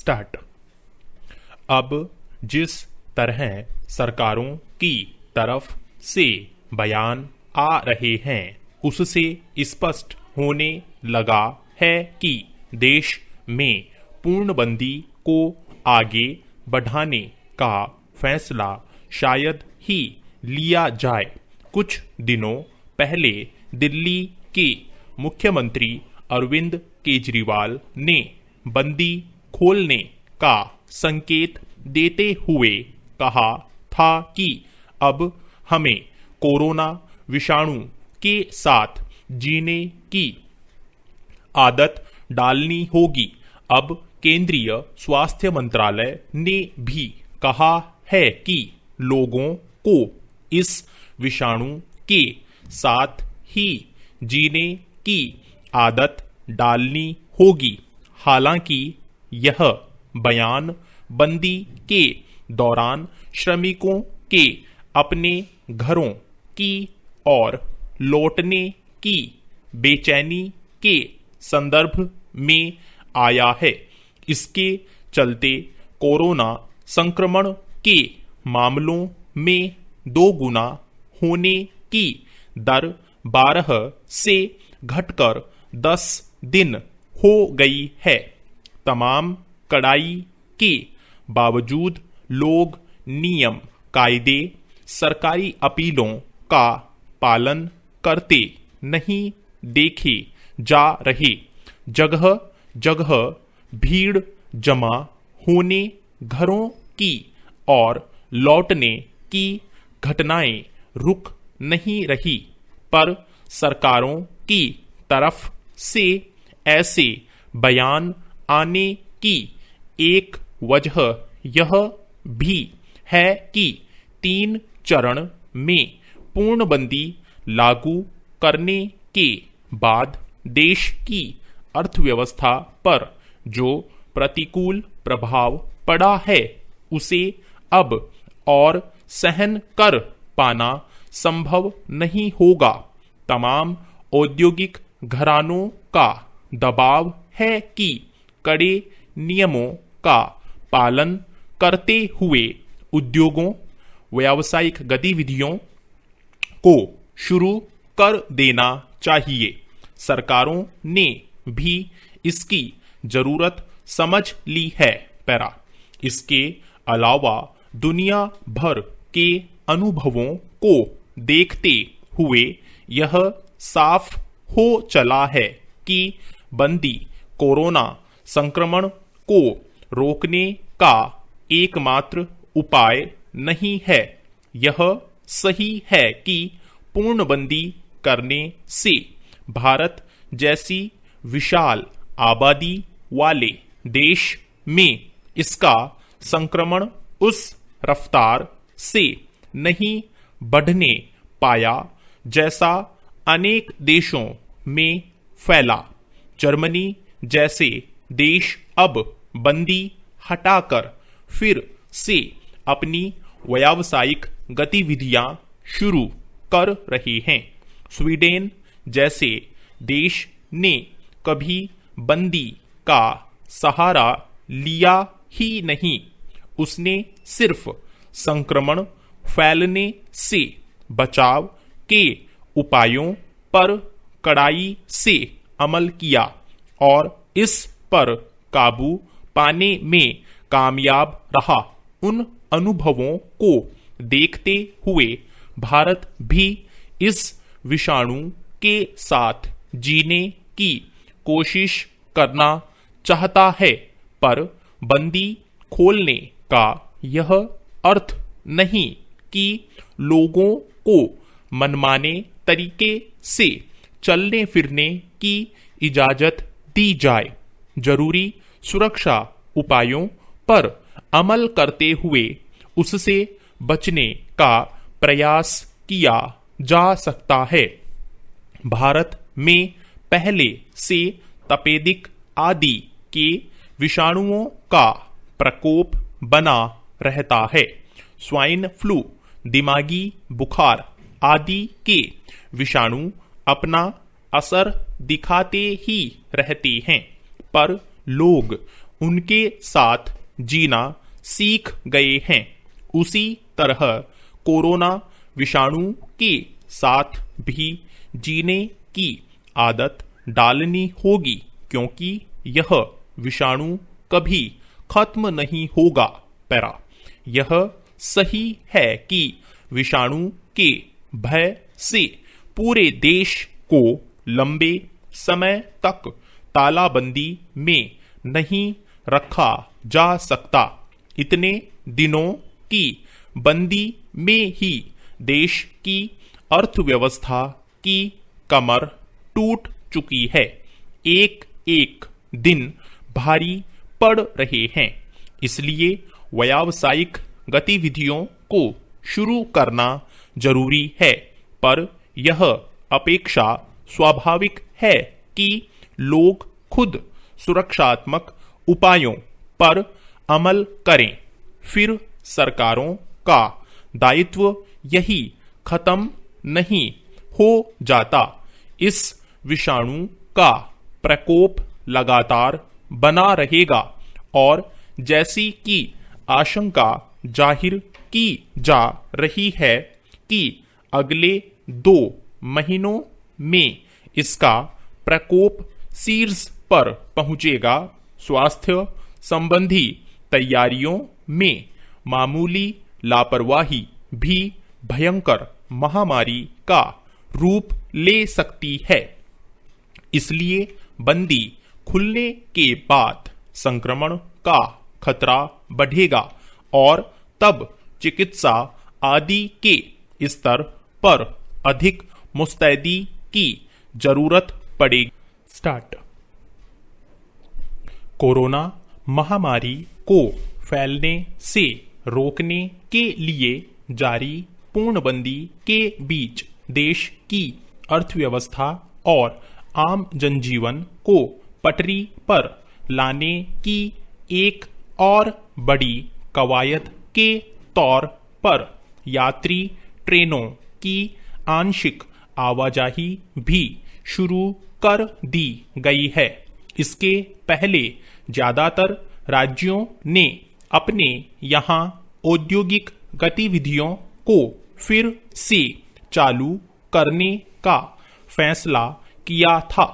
Start. अब जिस तरह सरकारों की तरफ से बयान आ रहे हैं उससे स्पष्ट होने लगा है कि देश में पूर्णबंदी को आगे बढ़ाने का फैसला शायद ही लिया जाए। कुछ दिनों पहले दिल्ली के मुख्यमंत्री अरविंद केजरीवाल ने बंदी खोलने का संकेत देते हुए कहा था कि अब हमें कोरोना विषाणु के साथ जीने की आदत डालनी होगी। अब केंद्रीय स्वास्थ्य मंत्रालय ने भी कहा है कि लोगों को इस विषाणु के साथ ही जीने की आदत डालनी होगी। हालांकि यह बयान बंदी के दौरान श्रमिकों के अपने घरों की ओर लौटने की बेचैनी के संदर्भ में आया है। इसके चलते कोरोना संक्रमण के मामलों में 2 गुना होने की दर 12 से घटकर 10 दिन हो गई है। तमाम कड़ाई के बावजूद लोग नियम कायदे सरकारी अपीलों का पालन करते नहीं देखे जा रहे। जगह जगह भीड़ जमा होने, घरों की ओर लौटने की घटनाएं रुक नहीं रही, पर सरकारों की तरफ से ऐसे बयान आने की एक वजह यह भी है कि 3 चरण में पूर्णबंदी लागू करने के बाद देश की अर्थव्यवस्था पर जो प्रतिकूल प्रभाव पड़ा है उसे अब और सहन कर पाना संभव नहीं होगा। तमाम औद्योगिक घरानों का दबाव है कि कड़े नियमों का पालन करते हुए उद्योगों व्यावसायिक गतिविधियों को शुरू कर देना चाहिए। सरकारों ने भी इसकी जरूरत समझ ली है। पैरा इसके अलावा दुनिया भर के अनुभवों को देखते हुए यह साफ हो चला है कि बंदी कोरोना संक्रमण को रोकने का एकमात्र उपाय नहीं है। यह सही है कि पूर्णबंदी करने से भारत जैसी विशाल आबादी वाले देश में इसका संक्रमण उस रफ्तार से नहीं बढ़ने पाया जैसा अनेक देशों में फैला। जर्मनी जैसे देश अब बंदी हटाकर फिर से अपनी व्यावसायिक गतिविधियां शुरू कर रहे हैं। स्वीडन जैसे देश ने कभी बंदी का सहारा लिया ही नहीं। उसने सिर्फ संक्रमण फैलने से बचाव के उपायों पर कड़ाई से अमल किया और इस पर काबू पाने में कामयाब रहा। उन अनुभवों को देखते हुए भारत भी इस विषाणु के साथ जीने की कोशिश करना चाहता है, पर बंदी खोलने का यह अर्थ नहीं कि लोगों को मनमाने तरीके से चलने फिरने की इजाजत दी जाए। जरूरी सुरक्षा उपायों पर अमल करते हुए उससे बचने का प्रयास किया जा सकता है। भारत में पहले से तपेदिक आदि के विषाणुओं का प्रकोप बना रहता है। स्वाइन फ्लू, दिमागी बुखार आदि के विषाणु अपना असर दिखाते ही रहते हैं, पर लोग उनके साथ जीना सीख गए हैं, उसी तरह कोरोना विषाणु के साथ भी जीने की आदत डालनी होगी, क्योंकि यह विषाणु कभी खत्म नहीं होगा। पैरा, यह सही है कि विषाणु के भय से पूरे देश को लंबे समय तक तालाबंदी में नहीं रखा जा सकता। इतने दिनों की बंदी में ही देश की अर्थव्यवस्था की कमर टूट चुकी है। एक एक दिन भारी पड़ रहे हैं, इसलिए व्यावसायिक गतिविधियों को शुरू करना जरूरी है, पर यह अपेक्षा स्वाभाविक है कि लोग खुद सुरक्षात्मक उपायों पर अमल करें। फिर सरकारों का दायित्व यही खत्म नहीं हो जाता। इस विषाणु का प्रकोप लगातार बना रहेगा और जैसी कि आशंका जाहिर की जा रही है कि अगले 2 महीनों में इसका प्रकोप शीर्ष पर पहुंचेगा। स्वास्थ्य संबंधी तैयारियों में मामूली लापरवाही भी भयंकर महामारी का रूप ले सकती है। इसलिए बंदी खुलने के बाद संक्रमण का खतरा बढ़ेगा और तब चिकित्सा आदि के स्तर पर अधिक मुस्तैदी की जरूरत पड़ेगी। स्टार्ट। कोरोना महामारी को फैलने से रोकने के लिए जारी पूर्णबंदी के बीच देश की अर्थव्यवस्था और आम जनजीवन को पटरी पर लाने की एक और बड़ी कवायद के तौर पर यात्री ट्रेनों की आंशिक आवाजाही भी शुरू कर दी गई है। इसके पहले ज्यादातर राज्यों ने अपने यहाँ औद्योगिक गतिविधियों को फिर से चालू करने का फैसला किया था।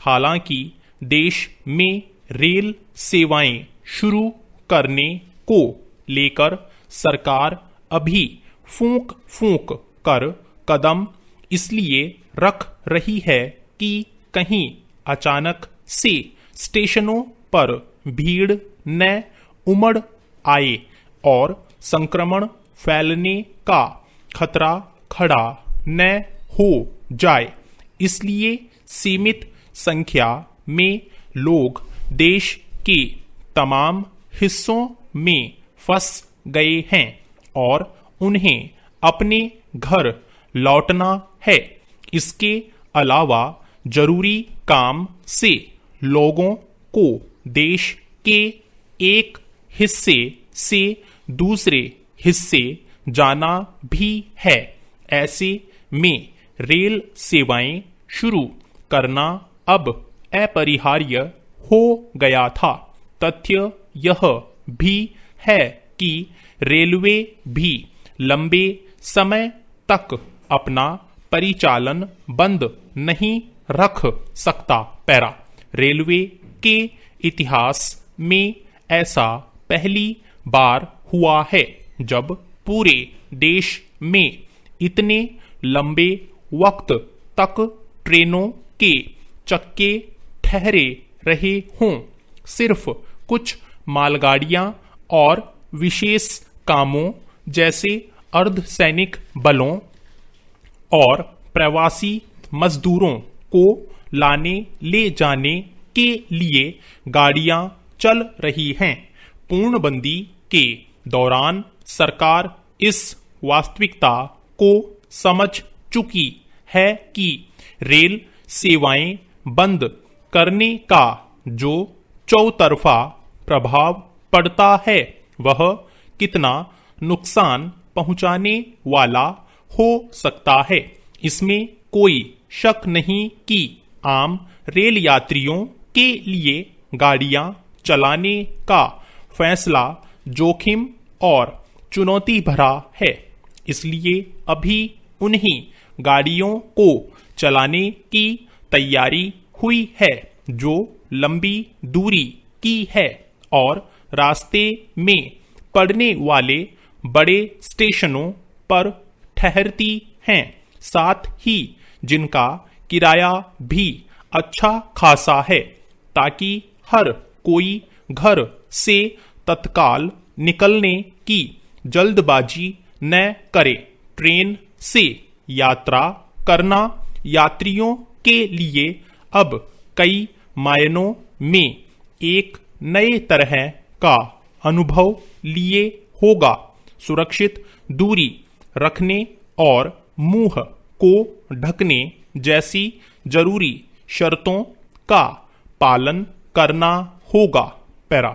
हालांकि देश में रेल सेवाएं शुरू करने को लेकर सरकार अभी फूंक फूंक कर कदम इसलिए रख रही है कि कहीं अचानक से स्टेशनों पर भीड़ न उमड़ आए और संक्रमण फैलने का खतरा खड़ा न हो जाए। इसलिए सीमित संख्या में लोग देश के तमाम हिस्सों में फंस गए हैं और उन्हें अपने घर लौटना है। इसके अलावा जरूरी काम से लोगों को देश के एक हिस्से से दूसरे हिस्से जाना भी है। ऐसे में रेल सेवाएं शुरू करना अब अपरिहार्य हो गया था। तथ्य यह भी है कि रेलवे भी लंबे समय तक अपना परिचालन बंद नहीं रख सकता। पैरा, रेलवे के इतिहास में ऐसा पहली बार हुआ है जब पूरे देश में इतने लंबे वक्त तक ट्रेनों के चक्के ठहरे रहे हों। सिर्फ कुछ मालगाड़ियां और विशेष कामों जैसे अर्धसैनिक बलों और प्रवासी मजदूरों को लाने ले जाने के लिए गाड़ियां चल रही हैं। पूर्णबंदी के दौरान सरकार इस वास्तविकता को समझ चुकी है कि रेल सेवाएं बंद करने का जो चौतरफा प्रभाव पड़ता है वह कितना नुकसान पहुंचाने वाला हो सकता है। इसमें कोई शक नहीं कि आम रेल यात्रियों के लिए गाड़ियां चलाने का फैसला जोखिम और चुनौती भरा है। इसलिए अभी उन्हीं गाड़ियों को चलाने की तैयारी हुई है जो लंबी दूरी की है और रास्ते में पड़ने वाले बड़े स्टेशनों पर ठहरती हैं, साथ ही जिनका किराया भी अच्छा खासा है, ताकि हर कोई घर से तत्काल निकलने की जल्दबाजी न करे। ट्रेन से यात्रा करना यात्रियों के लिए अब कई मायनों में एक नए तरह का अनुभव लिए होगा। सुरक्षित दूरी रखने और मुंह को ढकने जैसी जरूरी शर्तों का पालन करना होगा। पैरा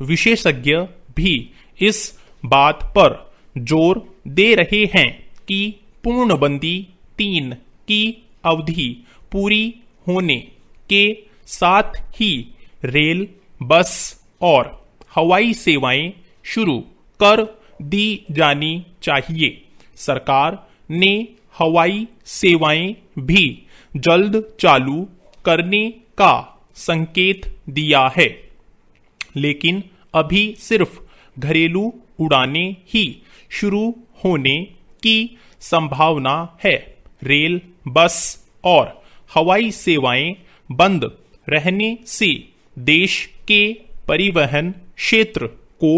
विशेषज्ञ भी इस बात पर जोर दे रहे हैं कि पूर्णबंदी 3 की अवधि पूरी होने के साथ ही रेल, बस और हवाई सेवाएं शुरू कर दी जानी चाहिए। सरकार ने हवाई सेवाएं भी जल्द चालू करने का संकेत दिया है, लेकिन अभी सिर्फ घरेलू उड़ानें ही शुरू होने की संभावना है। रेल, बस और हवाई सेवाएं बंद रहने से देश के परिवहन क्षेत्र को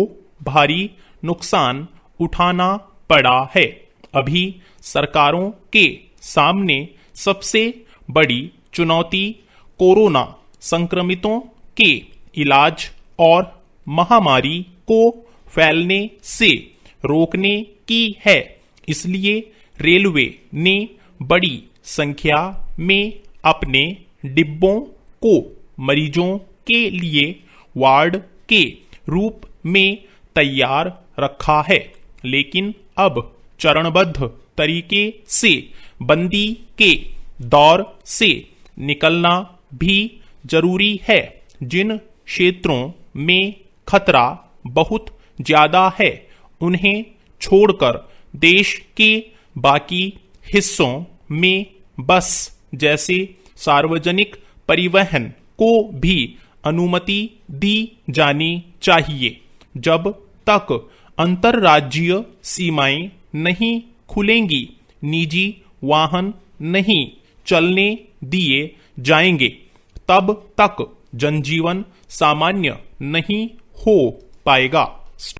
भारी नुकसान उठाना पड़ा है। अभी सरकारों के सामने सबसे बड़ी चुनौती कोरोना संक्रमितों के इलाज और महामारी को फैलने से रोकने की है। इसलिए रेलवे ने बड़ी संख्या में अपने डिब्बों को मरीजों के लिए वार्ड के रूप में तैयार रखा है, लेकिन अब चरणबद्ध तरीके से बंदी के दौर से निकलना भी जरूरी है। जिन क्षेत्रों में खतरा बहुत ज्यादा है, उन्हें छोड़कर देश के बाकी हिस्सों में बस जैसे सार्वजनिक परिवहन को भी अनुमति दी जानी चाहिए। जब तक अंतर्राज्यीय सीमाएं नहीं खुलेंगी, निजी वाहन नहीं चलने दिए जाएंगे, तब तक जनजीवन सामान्य नहीं हो पाएगा।